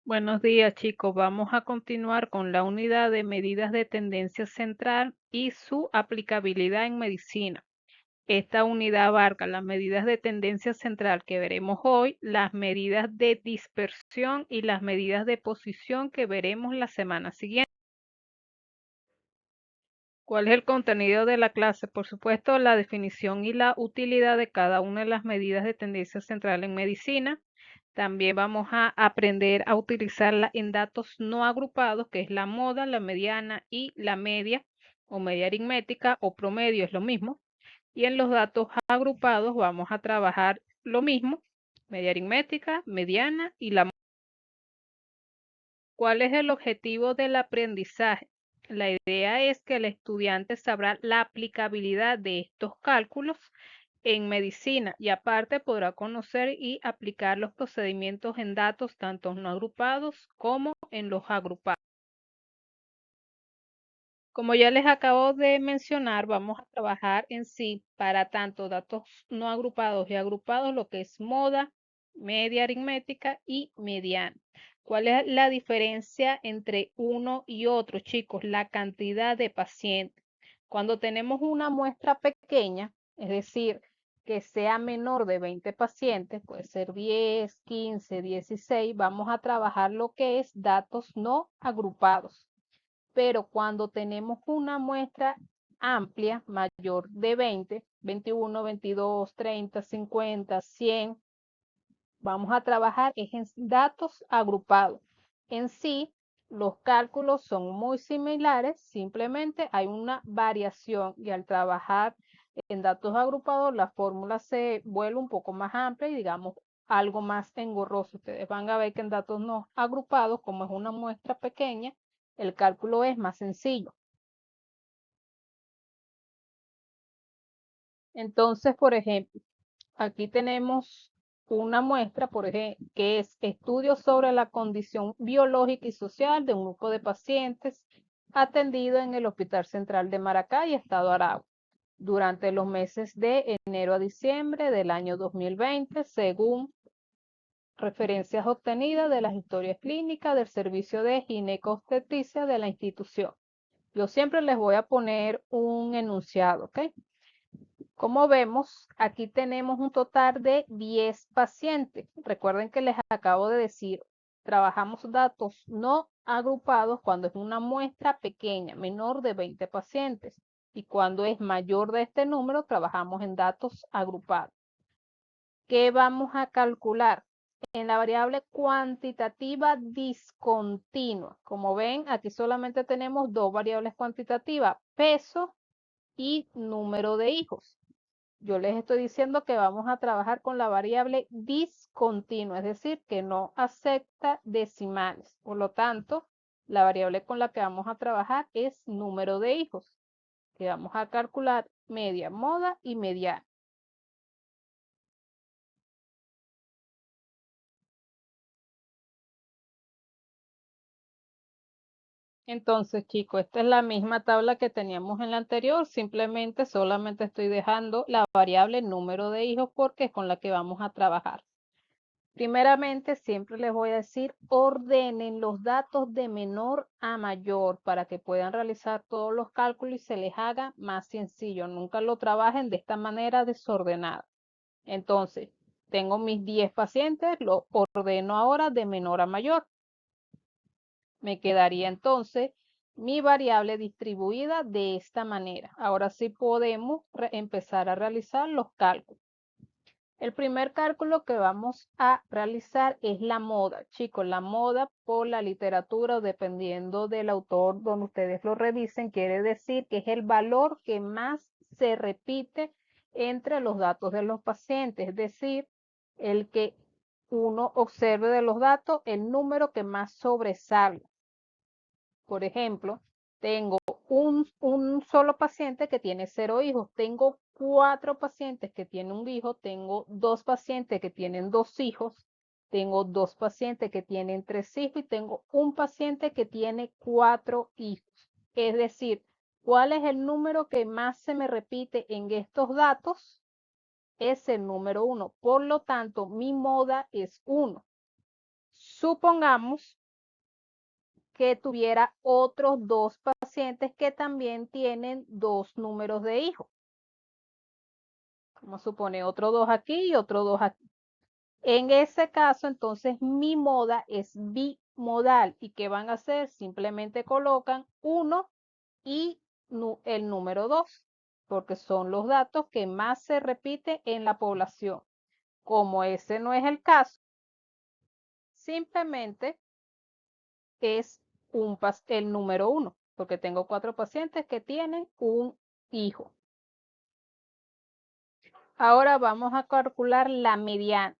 Buenos días, chicos. Vamos a continuar con la unidad de medidas de tendencia central y su aplicabilidad en medicina. Esta unidad abarca las medidas de tendencia central que veremos hoy, las medidas de dispersión y las medidas de posición que veremos la semana siguiente. ¿Cuál es el contenido de la clase? Por supuesto, la definición y la utilidad de cada una de las medidas de tendencia central en medicina. También vamos a aprender a utilizarla en datos no agrupados, que es la moda, la mediana y la media o media aritmética o promedio, es lo mismo. Y en los datos agrupados vamos a trabajar lo mismo, media aritmética, mediana y la moda. ¿Cuál es el objetivo del aprendizaje? La idea es que el estudiante sabrá la aplicabilidad de estos cálculos en medicina y aparte podrá conocer y aplicar los procedimientos en datos tanto no agrupados como en los agrupados. Como ya les acabo de mencionar, vamos a trabajar en sí para tanto datos no agrupados y agrupados, lo que es moda, media aritmética y mediana. ¿Cuál es la diferencia entre uno y otro, chicos? La cantidad de pacientes. Cuando tenemos una muestra pequeña, es decir, que sea menor de 20 pacientes, puede ser 10, 15, 16, vamos a trabajar lo que es datos no agrupados. Pero cuando tenemos una muestra amplia, mayor de 20, 21, 22, 30, 50, 100, vamos a trabajar en datos agrupados. En sí, los cálculos son muy similares, simplemente hay una variación y al trabajar en datos agrupados, la fórmula se vuelve un poco más amplia y digamos algo más engorroso. Ustedes van a ver que en datos no agrupados, como es una muestra pequeña, el cálculo es más sencillo. Entonces, por ejemplo, aquí tenemos una muestra, por ejemplo, que es estudios sobre la condición biológica y social de un grupo de pacientes atendido en el Hospital Central de Maracay, Estado Aragua, durante los meses de enero a diciembre del año 2020, según referencias obtenidas de las historias clínicas del servicio de ginecobstetricia de la institución. Yo siempre les voy a poner un enunciado, ¿ok? Como vemos, aquí tenemos un total de 10 pacientes. Recuerden que les acabo de decir, trabajamos datos no agrupados cuando es una muestra pequeña, menor de 20 pacientes. Y cuando es mayor de este número, trabajamos en datos agrupados. ¿Qué vamos a calcular? En la variable cuantitativa discontinua. Como ven, aquí solamente tenemos dos variables cuantitativas, peso y número de hijos. Yo les estoy diciendo que vamos a trabajar con la variable discontinua, es decir, que no acepta decimales. Por lo tanto, la variable con la que vamos a trabajar es número de hijos, que vamos a calcular media, moda y mediana. Entonces, chicos, esta es la misma tabla que teníamos en la anterior, simplemente solamente estoy dejando la variable número de hijos porque es con la que vamos a trabajar. Primeramente, siempre les voy a decir, ordenen los datos de menor a mayor para que puedan realizar todos los cálculos y se les haga más sencillo. Nunca lo trabajen de esta manera desordenada. Entonces, tengo mis 10 pacientes, lo ordeno ahora de menor a mayor. Me quedaría entonces mi variable distribuida de esta manera. Ahora sí podemos empezar a realizar los cálculos. El primer cálculo que vamos a realizar es la moda. Chicos, la moda por la literatura o dependiendo del autor donde ustedes lo revisen, quiere decir que es el valor que más se repite entre los datos de los pacientes, es decir, el que uno observe de los datos, el número que más sobresale. Por ejemplo, tengo un solo paciente que tiene 0 hijos, tengo 4 pacientes que tienen un hijo, tengo 2 pacientes que tienen 2 hijos, tengo 2 pacientes que tienen 3 hijos y tengo un paciente que tiene 4 hijos. Es decir, ¿cuál es el número que más se me repite en estos datos? Es el número 1. Por lo tanto, mi moda es 1. Supongamos que tuviera otros 2 pacientes que también tienen 2 números de hijos. Vamos a suponer otro 2 aquí y otro 2 aquí. En ese caso, entonces, mi moda es bimodal. ¿Y qué van a hacer? Simplemente colocan 1 y el número 2, porque son los datos que más se repiten en la población. Como ese no es el caso, simplemente es el número 1, porque tengo 4 pacientes que tienen un hijo. Ahora vamos a calcular la mediana.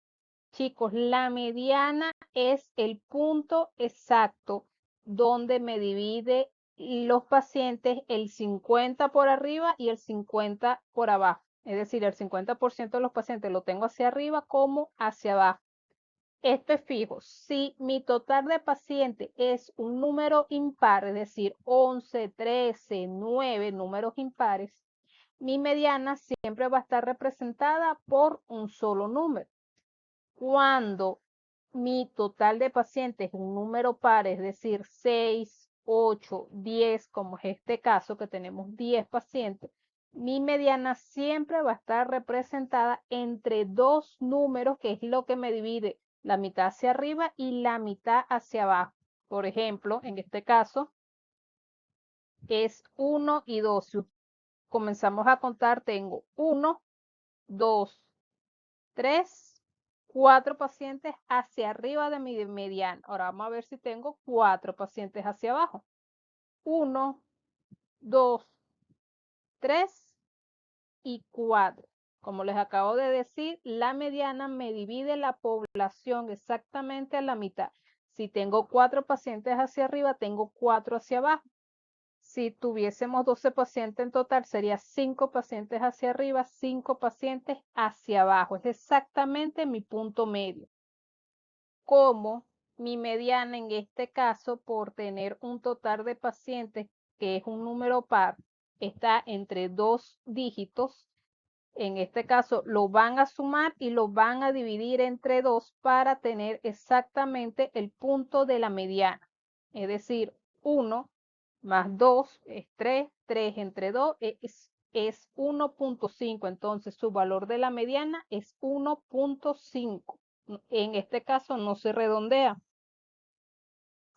Chicos, la mediana es el punto exacto donde me divide los pacientes el 50 por arriba y el 50 por abajo. Es decir, el 50% de los pacientes lo tengo hacia arriba como hacia abajo. Esto es fijo. Si mi total de pacientes es un número impar, es decir, 11, 13, 9 números impares, mi mediana siempre va a estar representada por un solo número. Cuando mi total de pacientes es un número par, es decir, 6, 8, 10, como es este caso que tenemos 10 pacientes, mi mediana siempre va a estar representada entre 2 números, que es lo que me divide la mitad hacia arriba y la mitad hacia abajo. Por ejemplo, en este caso es 1 y 2. Si comenzamos a contar, tengo 1, 2, 3, 4 pacientes hacia arriba de mi mediana. Ahora vamos a ver si tengo 4 pacientes hacia abajo. 1, 2, 3 y 4. Como les acabo de decir, la mediana me divide la población exactamente a la mitad. Si tengo 4 pacientes hacia arriba, tengo 4 hacia abajo. Si tuviésemos 12 pacientes en total, sería 5 pacientes hacia arriba, 5 pacientes hacia abajo. Es exactamente mi punto medio. Como mi mediana en este caso, por tener un total de pacientes que es un número par, está entre 2 dígitos. En este caso lo van a sumar y lo van a dividir entre 2 para tener exactamente el punto de la mediana. Es decir, 1 más 2 es 3, 3 entre 2 es 1.5. Entonces su valor de la mediana es 1.5. En este caso no se redondea.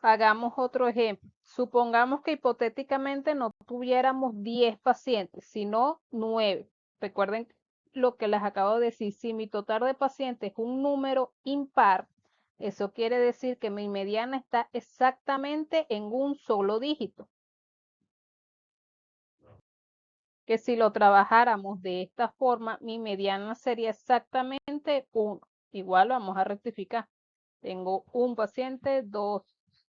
Hagamos otro ejemplo. Supongamos que hipotéticamente no tuviéramos 10 pacientes, sino 9. Recuerden lo que les acabo de decir. Si mi total de pacientes es un número impar, eso quiere decir que mi mediana está exactamente en un solo dígito. Que si lo trabajáramos de esta forma, mi mediana sería exactamente 1. Igual vamos a rectificar. Tengo un paciente, 2,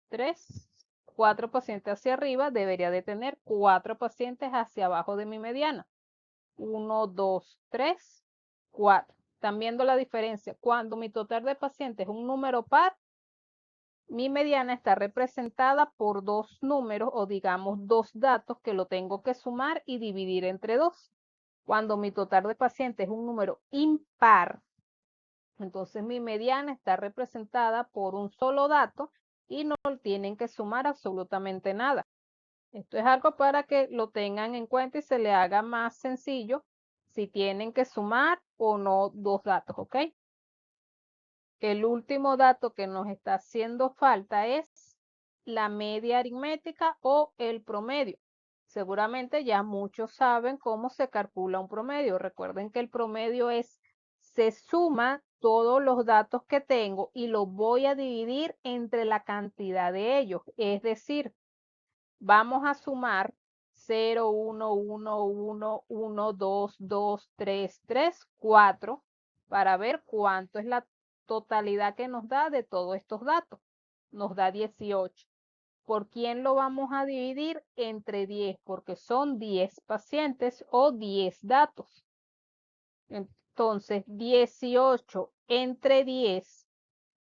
3, 4 pacientes hacia arriba. Debería de tener 4 pacientes hacia abajo de mi mediana. 1, 2, 3, 4. ¿Están viendo la diferencia? Cuando mi total de pacientes es un número par, mi mediana está representada por 2 números o digamos 2 datos que lo tengo que sumar y dividir entre 2. Cuando mi total de pacientes es un número impar, entonces mi mediana está representada por un solo dato y no tienen que sumar absolutamente nada. Esto es algo para que lo tengan en cuenta y se le haga más sencillo si tienen que sumar o no 2 datos, ¿ok? El último dato que nos está haciendo falta es la media aritmética o el promedio. Seguramente ya muchos saben cómo se calcula un promedio. Recuerden que el promedio se suma todos los datos que tengo y los voy a dividir entre la cantidad de ellos. Es decir, vamos a sumar 0, 1, 1, 1, 1, 2, 2, 3, 3, 4 para ver cuánto es la totalidad que nos da de todos estos datos. Nos da 18. ¿Por quién lo vamos a dividir? Entre 10, porque son 10 pacientes o 10 datos. Entonces, 18 entre 10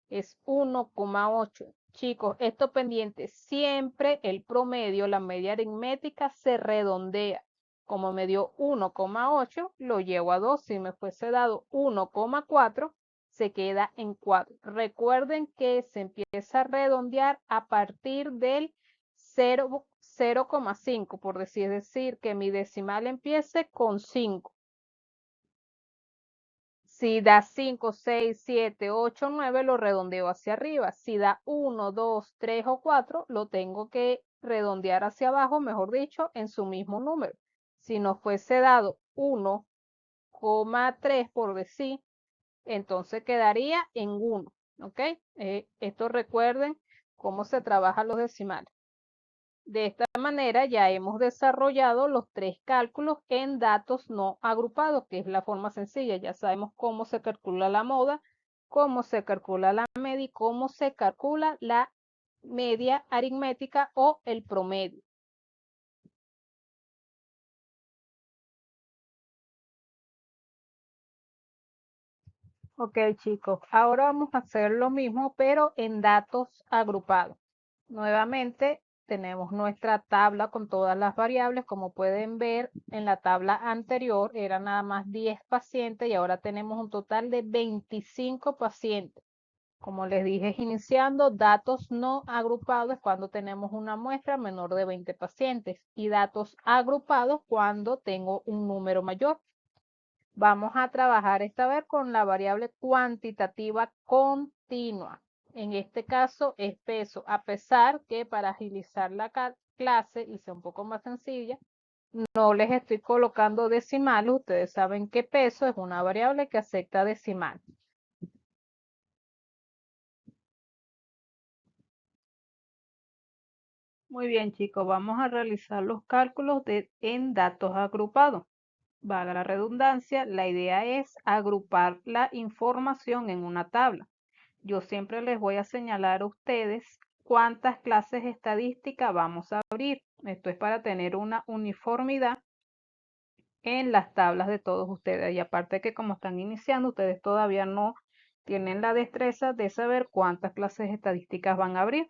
es 1,8. Chicos, esto pendiente, siempre el promedio, la media aritmética se redondea. Como me dio 1,8, lo llevo a 2. Si me fuese dado 1,4, se queda en 4. Recuerden que se empieza a redondear a partir del 0,5, por decir que mi decimal empiece con 5. Si da 5, 6, 7, 8, 9, lo redondeo hacia arriba. Si da 1, 2, 3 o 4, lo tengo que redondear hacia abajo, mejor dicho, en su mismo número. Si nos fuese dado 1,3 por decir, entonces quedaría en 1. ¿Ok? Esto recuerden cómo se trabajan los decimales. De esta manera ya hemos desarrollado los 3 cálculos en datos no agrupados, que es la forma sencilla. Ya sabemos cómo se calcula la moda, cómo se calcula la media y cómo se calcula la media aritmética o el promedio. Ok, chicos, ahora vamos a hacer lo mismo, pero en datos agrupados. Nuevamente tenemos nuestra tabla con todas las variables. Como pueden ver, en la tabla anterior eran nada más 10 pacientes y ahora tenemos un total de 25 pacientes. Como les dije iniciando, datos no agrupados es cuando tenemos una muestra menor de 20 pacientes y datos agrupados cuando tengo un número mayor. Vamos a trabajar esta vez con la variable cuantitativa continua. En este caso es peso, a pesar que para agilizar la clase y sea un poco más sencilla, no les estoy colocando decimales. Ustedes saben que peso es una variable que acepta decimal. Muy bien, chicos, vamos a realizar los cálculos en datos agrupados. Valga la redundancia, la idea es agrupar la información en una tabla. Yo siempre les voy a señalar a ustedes cuántas clases estadísticas vamos a abrir. Esto es para tener una uniformidad en las tablas de todos ustedes. Y aparte que como están iniciando, ustedes todavía no tienen la destreza de saber cuántas clases estadísticas van a abrir.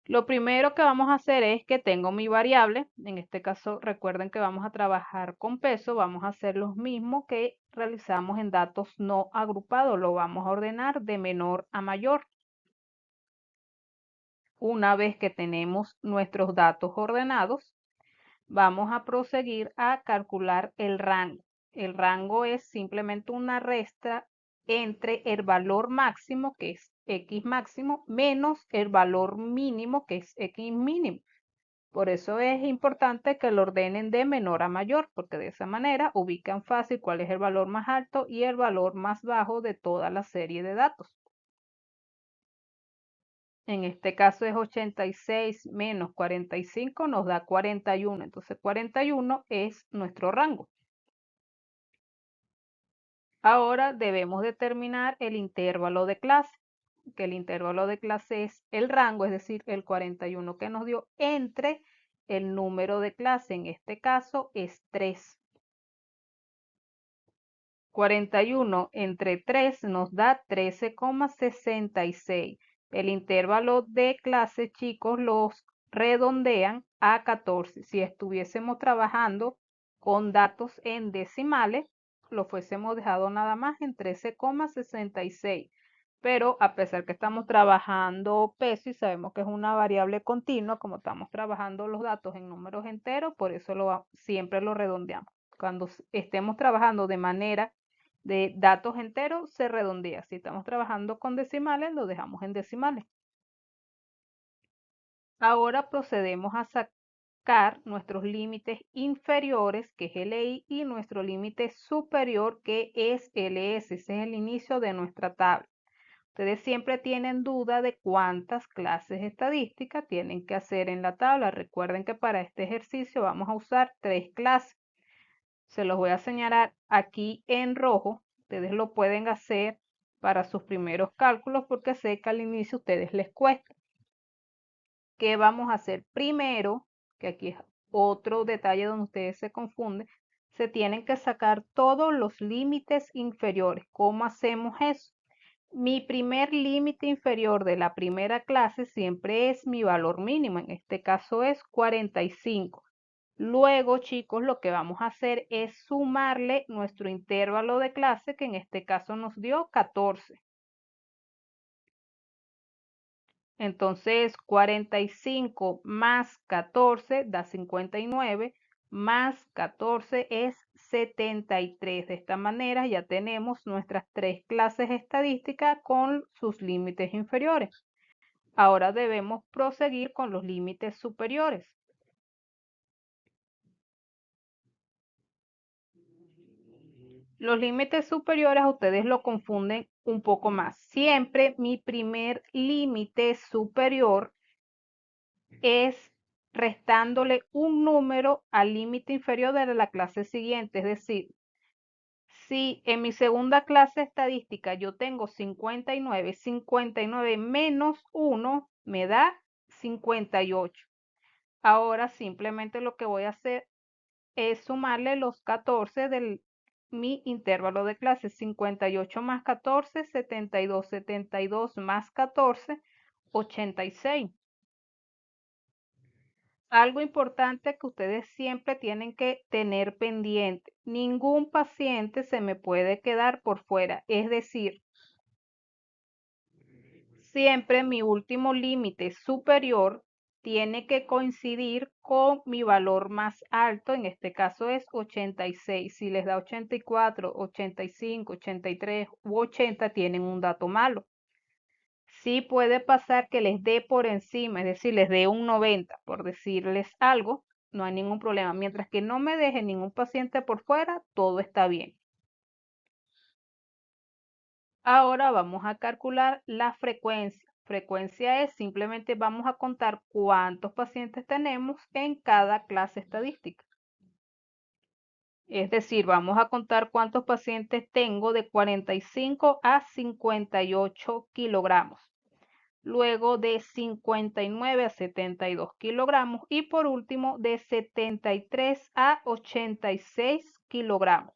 Lo primero que vamos a hacer es que tengo mi variable. En este caso, recuerden que vamos a trabajar con peso. Vamos a hacer lo mismo que realizamos en datos no agrupados. Lo vamos a ordenar de menor a mayor. Una vez que tenemos nuestros datos ordenados, vamos a proseguir a calcular el rango. El rango es simplemente una resta entre el valor máximo, que es X máximo, menos el valor mínimo, que es X mínimo. Por eso es importante que lo ordenen de menor a mayor, porque de esa manera ubican fácil cuál es el valor más alto y el valor más bajo de toda la serie de datos. En este caso es 86 menos 45 nos da 41. Entonces 41 es nuestro rango. Ahora debemos determinar el intervalo de clase, que el intervalo de clase es el rango, es decir, el 41 que nos dio entre el número de clase, en este caso es 3. 41 entre 3 nos da 13,66. El intervalo de clase, chicos, los redondean a 14. Si estuviésemos trabajando con datos en decimales, lo fuésemos dejado nada más en 13,66. Pero a pesar que estamos trabajando peso y sabemos que es una variable continua, como estamos trabajando los datos en números enteros, por eso siempre lo redondeamos. Cuando estemos trabajando de manera de datos enteros, se redondea. Si estamos trabajando con decimales, lo dejamos en decimales. Ahora procedemos a sacar nuestros límites inferiores, que es LI, y nuestro límite superior, que es LS. Ese es el inicio de nuestra tabla. Ustedes siempre tienen duda de cuántas clases estadísticas tienen que hacer en la tabla. Recuerden que para este ejercicio vamos a usar 3 clases. Se los voy a señalar aquí en rojo. Ustedes lo pueden hacer para sus primeros cálculos porque sé que al inicio a ustedes les cuesta. ¿Qué vamos a hacer? Primero, que aquí es otro detalle donde ustedes se confunden, se tienen que sacar todos los límites inferiores. ¿Cómo hacemos eso? Mi primer límite inferior de la primera clase siempre es mi valor mínimo. En este caso es 45. Luego, chicos, lo que vamos a hacer es sumarle nuestro intervalo de clase, que en este caso nos dio 14. Entonces, 45 más 14 da 59, más 14 es 73. De esta manera ya tenemos nuestras 3 clases estadísticas con sus límites inferiores. Ahora debemos proseguir con los límites superiores. Los límites superiores ustedes lo confunden un poco más. Siempre mi primer límite superior es restándole un número al límite inferior de la clase siguiente. Es decir, si en mi segunda clase estadística yo tengo 59, 59 menos 1 me da 58. Ahora simplemente lo que voy a hacer es sumarle los 14 de mi intervalo de clase. 58 más 14, 72. 72 más 14, 86. Algo importante que ustedes siempre tienen que tener pendiente: ningún paciente se me puede quedar por fuera. Es decir, siempre mi último límite superior tiene que coincidir con mi valor más alto. En este caso es 86. Si les da 84, 85, 83 u 80, tienen un dato malo. Sí puede pasar que les dé por encima, es decir, les dé un 90, por decirles algo, no hay ningún problema. Mientras que no me deje ningún paciente por fuera, todo está bien. Ahora vamos a calcular la frecuencia. Frecuencia es simplemente vamos a contar cuántos pacientes tenemos en cada clase estadística. Es decir, vamos a contar cuántos pacientes tengo de 45 a 58 kilogramos. Luego de 59 a 72 kilogramos y por último de 73 a 86 kilogramos.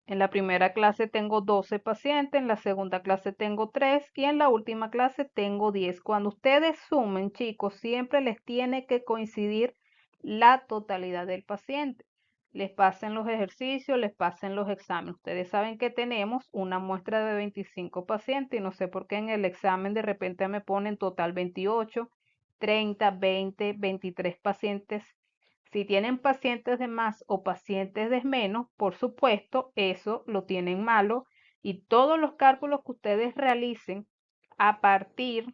En la primera clase tengo 12 pacientes, en la segunda clase tengo 3 y en la última clase tengo 10. Cuando ustedes sumen, chicos, siempre les tiene que coincidir la totalidad del paciente. Les pasen los ejercicios, les pasen los exámenes. Ustedes saben que tenemos una muestra de 25 pacientes y no sé por qué en el examen de repente me ponen total 28, 30, 20, 23 pacientes. Si tienen pacientes de más o pacientes de menos, por supuesto, eso lo tienen malo, y todos los cálculos que ustedes realicen a partir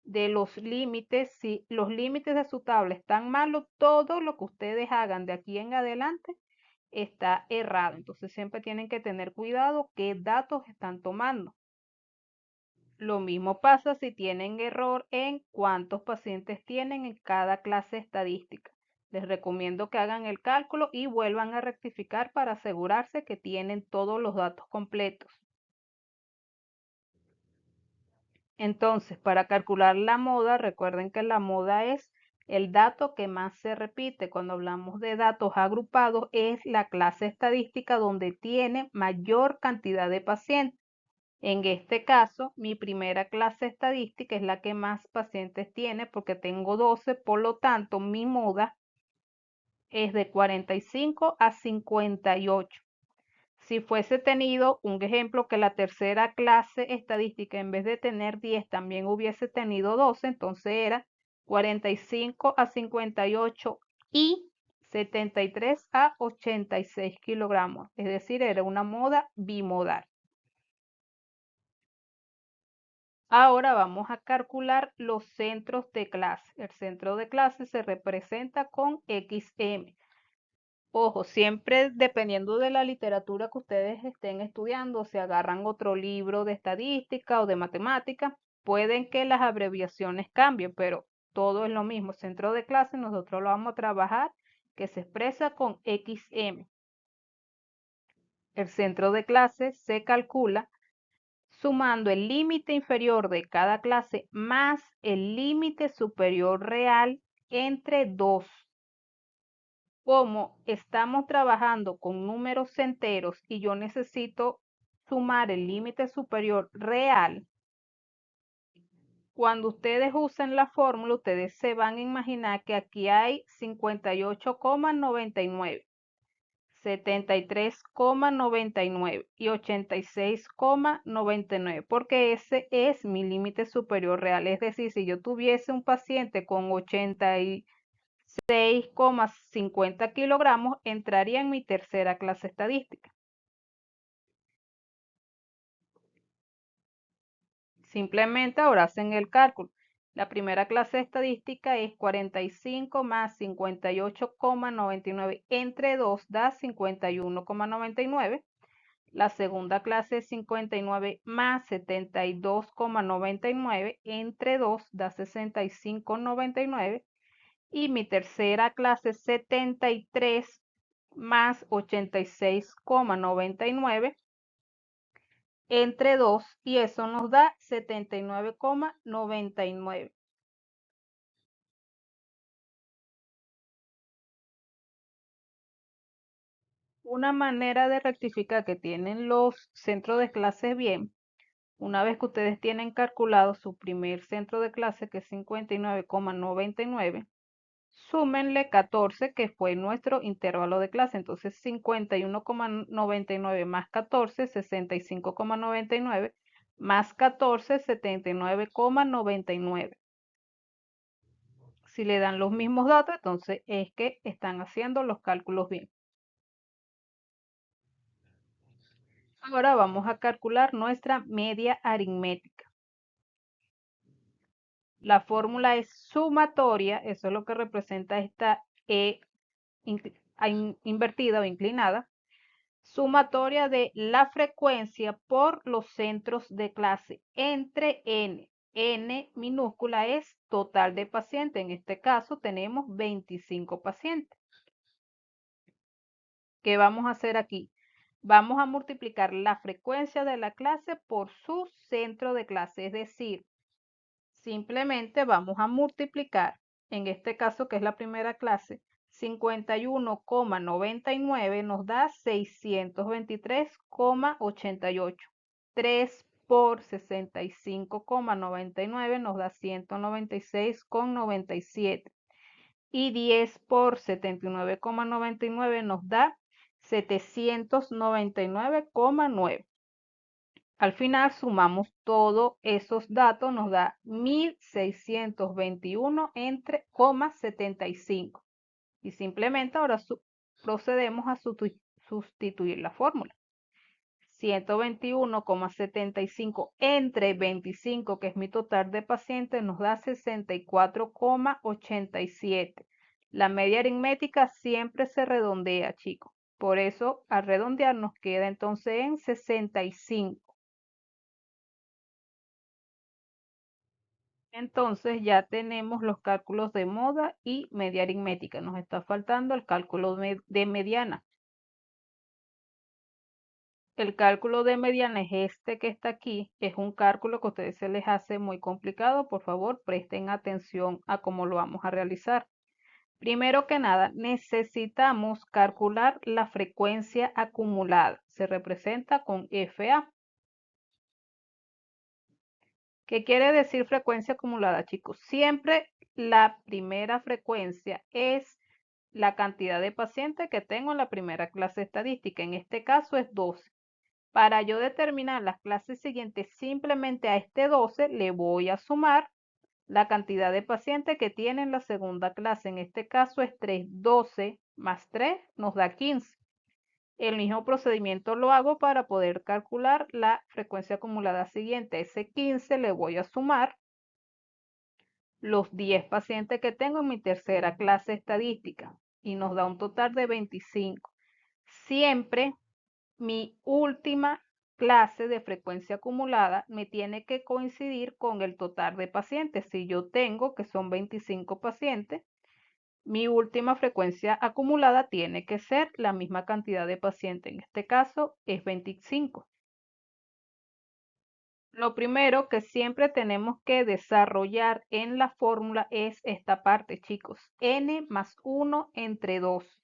de los límites, si los límites de su tabla están malos, todo lo que ustedes hagan de aquí en adelante está errado. Entonces siempre tienen que tener cuidado qué datos están tomando. Lo mismo pasa si tienen error en cuántos pacientes tienen en cada clase estadística. Les recomiendo que hagan el cálculo y vuelvan a rectificar para asegurarse que tienen todos los datos completos. Entonces, para calcular la moda, recuerden que la moda es el dato que más se repite. Cuando hablamos de datos agrupados, es la clase estadística donde tiene mayor cantidad de pacientes. En este caso, mi primera clase estadística es la que más pacientes tiene porque tengo 12, por lo tanto, mi moda es de 45 a 58. Si fuese tenido un ejemplo que la tercera clase estadística en vez de tener 10 también hubiese tenido 12, entonces era 45 a 58 y 73 a 86 kilogramos. Es decir, era una moda bimodal. Ahora vamos a calcular los centros de clase. El centro de clase se representa con XM. Ojo, siempre dependiendo de la literatura que ustedes estén estudiando, si agarran otro libro de estadística o de matemática, pueden que las abreviaciones cambien, pero todo es lo mismo. Centro de clase nosotros lo vamos a trabajar que se expresa con XM. El centro de clase se calcula sumando el límite inferior de cada clase más el límite superior real entre 2. Como estamos trabajando con números enteros y yo necesito sumar el límite superior real, Cuando ustedes usen la fórmula, ustedes se van a imaginar que aquí hay 58,99, 73,99 y 86,99, porque ese es mi límite superior real. Es decir, si yo tuviese un paciente con 86,50 kilogramos, entraría en mi tercera clase estadística. Simplemente ahora hacen el cálculo. La primera clase de estadística es 45 más 58,99 entre 2 da 51,99. La segunda clase es 59 más 72,99 entre 2 da 65,99. Y mi tercera clase es 73 más 86,99 entre 2 y eso nos da 79,99. Una manera de rectificar que tienen los centros de clases bien, una vez que ustedes tienen calculado su primer centro de clase que es 59,99, súmenle 14 que fue nuestro intervalo de clase. Entonces 51,99 más 14, 65,99 más 14, 79,99. Si le dan los mismos datos, entonces es que están haciendo los cálculos bien. Ahora vamos a calcular nuestra media aritmética. La fórmula es sumatoria, eso es lo que representa esta E invertida o inclinada, sumatoria de la frecuencia por los centros de clase entre N. N minúscula es total de pacientes. En este caso tenemos 25 pacientes. ¿Qué vamos a hacer aquí? Vamos a multiplicar la frecuencia de la clase por su centro de clase, es decir, simplemente vamos a multiplicar, en este caso que es la primera clase, 51,99 nos da 623,88. 3 por 65,99 nos da 196,97. Y 10 por 79,99 nos da 799,9. Al final sumamos todos esos datos, nos da 1621 entre 75. Y simplemente ahora procedemos a sustituir la fórmula. 121,75 entre 25, que es mi total de pacientes, nos da 64,87. La media aritmética siempre se redondea, chicos. Por eso, al redondear, nos queda entonces en 65. Entonces ya tenemos los cálculos de moda y media aritmética. Nos está faltando el cálculo de mediana. El cálculo de mediana es este que está aquí. Es un cálculo que a ustedes se les hace muy complicado. Por favor, presten atención a cómo lo vamos a realizar. Primero que nada, necesitamos calcular la frecuencia acumulada. Se representa con FA. ¿Qué quiere decir frecuencia acumulada, chicos? Siempre la primera frecuencia es la cantidad de pacientes que tengo en la primera clase estadística. En este caso es 12. Para yo determinar las clases siguientes, simplemente a este 12 le voy a sumar la cantidad de pacientes que tiene en la segunda clase. En este caso es 3. 12 más 3 nos da 15. El mismo procedimiento lo hago para poder calcular la frecuencia acumulada siguiente. A ese 15 le voy a sumar los 10 pacientes que tengo en mi tercera clase estadística y nos da un total de 25. Siempre mi última clase de frecuencia acumulada me tiene que coincidir con el total de pacientes. Si yo tengo que son 25 pacientes, mi última frecuencia acumulada tiene que ser la misma cantidad de pacientes. En este caso es 25. Lo primero que siempre tenemos que desarrollar en la fórmula es esta parte, chicos. N más 1 entre 2.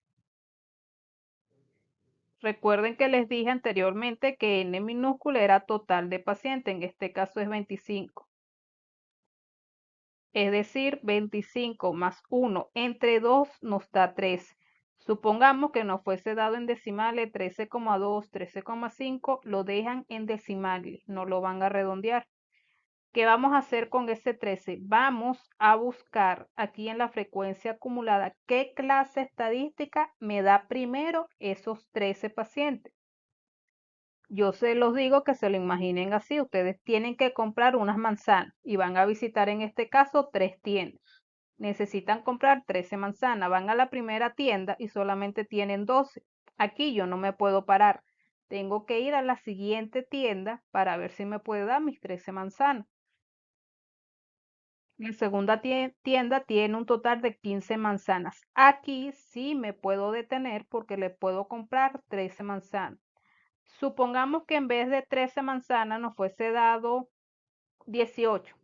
Recuerden que les dije anteriormente que N minúscula era total de paciente, en este caso es 25. Es decir, 25 más 1 entre 2 nos da 13. Supongamos que nos fuese dado en decimales 13,2, 13,5, lo dejan en decimales, no lo van a redondear. ¿Qué vamos a hacer con ese 13? Vamos a buscar aquí en la frecuencia acumulada qué clase estadística me da primero esos 13 pacientes. Yo se los digo que se lo imaginen así. Ustedes tienen que comprar unas manzanas y van a visitar en este caso 3 tiendas. Necesitan comprar 13 manzanas. Van a la primera tienda y solamente tienen 12. Aquí yo no me puedo parar. Tengo que ir a la siguiente tienda para ver si me puede dar mis 13 manzanas. La segunda tienda tiene un total de 15 manzanas. Aquí sí me puedo detener porque le puedo comprar 13 manzanas. Supongamos que en vez de 13 manzanas nos fuese dado 18.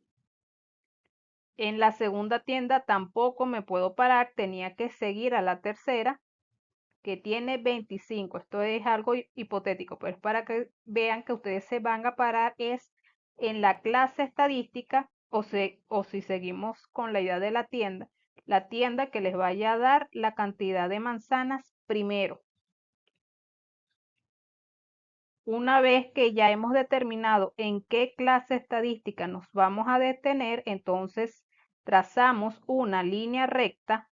En la segunda tienda tampoco me puedo parar, tenía que seguir a la tercera que tiene 25. Esto es algo hipotético, pero es para que vean que ustedes se van a parar es en la clase estadística o si seguimos con la idea de la tienda que les vaya a dar la cantidad de manzanas primero. Una vez que ya hemos determinado en qué clase estadística nos vamos a detener, entonces trazamos una línea recta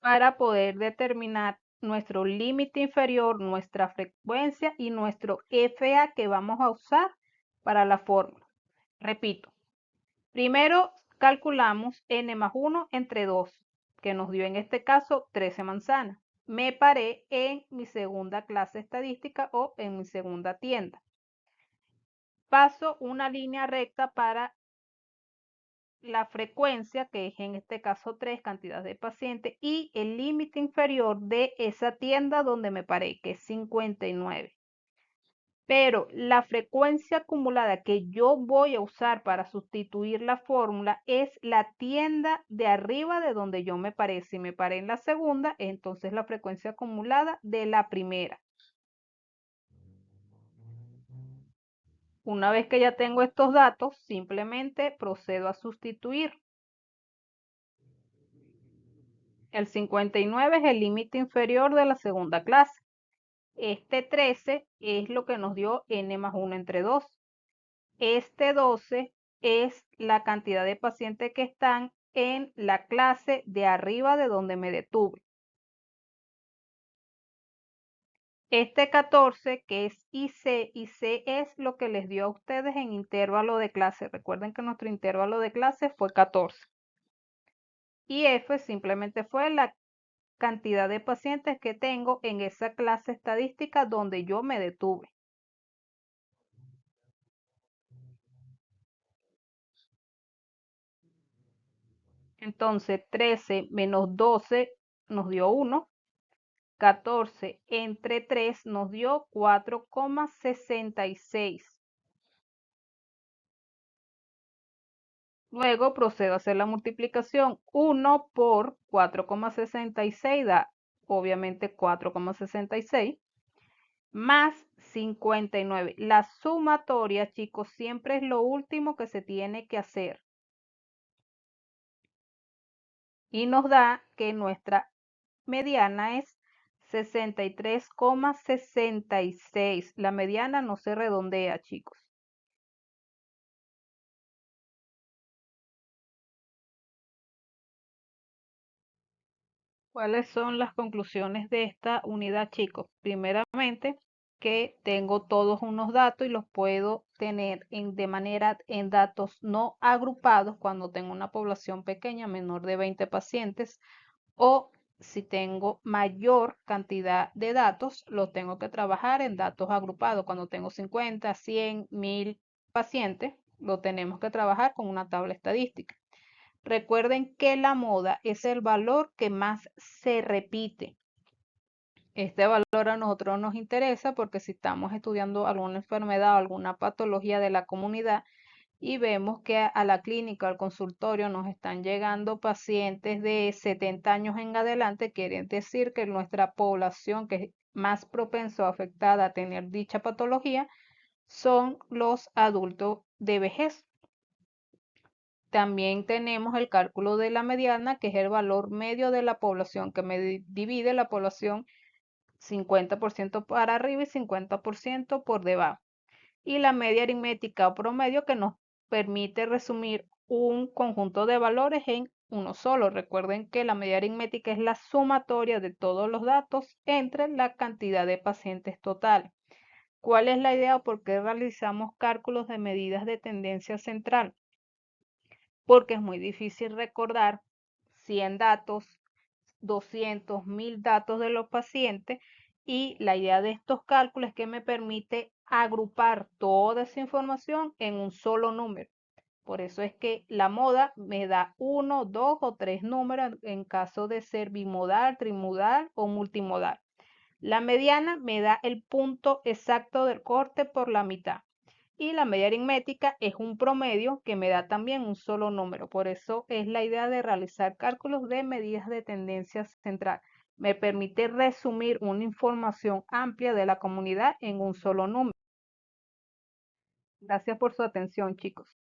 para poder determinar nuestro límite inferior, nuestra frecuencia y nuestro FA que vamos a usar para la fórmula. Repito, primero calculamos n más 1 entre 2, que nos dio en este caso 13 manzanas. Me paré en mi segunda clase estadística o en mi segunda tienda. Paso una línea recta para la frecuencia, que es en este caso 3, cantidad de pacientes, y el límite inferior de esa tienda donde me paré, que es 59. Pero la frecuencia acumulada que yo voy a usar para sustituir la fórmula es la tienda de arriba de donde yo me paré. Si me paré en la segunda, entonces la frecuencia acumulada de la primera. Una vez que ya tengo estos datos, simplemente procedo a sustituir. El 59 es el límite inferior de la segunda clase. Este 13 es lo que nos dio n más 1 entre 2. Este 12 es la cantidad de pacientes que están en la clase de arriba de donde me detuve. Este 14, que es IC, IC es lo que les dio a ustedes en intervalo de clase. Recuerden que nuestro intervalo de clase fue 14. Y F simplemente fue la cantidad de pacientes que tengo en esa clase estadística donde yo me detuve. Entonces, 13 menos 12 nos dio 1. 14 entre 3 nos dio 4,66. Luego procedo a hacer la multiplicación. 1 por 4,66 da obviamente 4,66 más 59. La sumatoria, chicos, siempre es lo último que se tiene que hacer. Y nos da que nuestra mediana es 63,66. La mediana no se redondea, chicos. ¿Cuáles son las conclusiones de esta unidad, chicos? Primeramente, que tengo todos unos datos y los puedo tener de manera en datos no agrupados cuando tengo una población pequeña, menor de 20 pacientes, o si tengo mayor cantidad de datos, los tengo que trabajar en datos agrupados. Cuando tengo 50, 100, 1000 pacientes, lo tenemos que trabajar con una tabla estadística. Recuerden que la moda es el valor que más se repite. Este valor a nosotros nos interesa porque si estamos estudiando alguna enfermedad o alguna patología de la comunidad y vemos que a la clínica, al consultorio nos están llegando pacientes de 70 años en adelante, quiere decir que nuestra población que es más propenso o afectada a tener dicha patología son los adultos de vejez. También tenemos el cálculo de la mediana, que es el valor medio de la población, que me divide la población 50% para arriba y 50% por debajo. Y la media aritmética o promedio, que nos permite resumir un conjunto de valores en uno solo. Recuerden que la media aritmética es la sumatoria de todos los datos entre la cantidad de pacientes total. ¿Cuál es la idea o por qué realizamos cálculos de medidas de tendencia central? Porque es muy difícil recordar 100 datos, 200, 1000 datos de los pacientes, y la idea de estos cálculos es que me permite agrupar toda esa información en un solo número. Por eso es que la moda me da uno, dos o tres números en caso de ser bimodal, trimodal o multimodal. La mediana me da el punto exacto del corte por la mitad. Y la media aritmética es un promedio que me da también un solo número. Por eso es la idea de realizar cálculos de medidas de tendencia central. Me permite resumir una información amplia de la comunidad en un solo número. Gracias por su atención, chicos.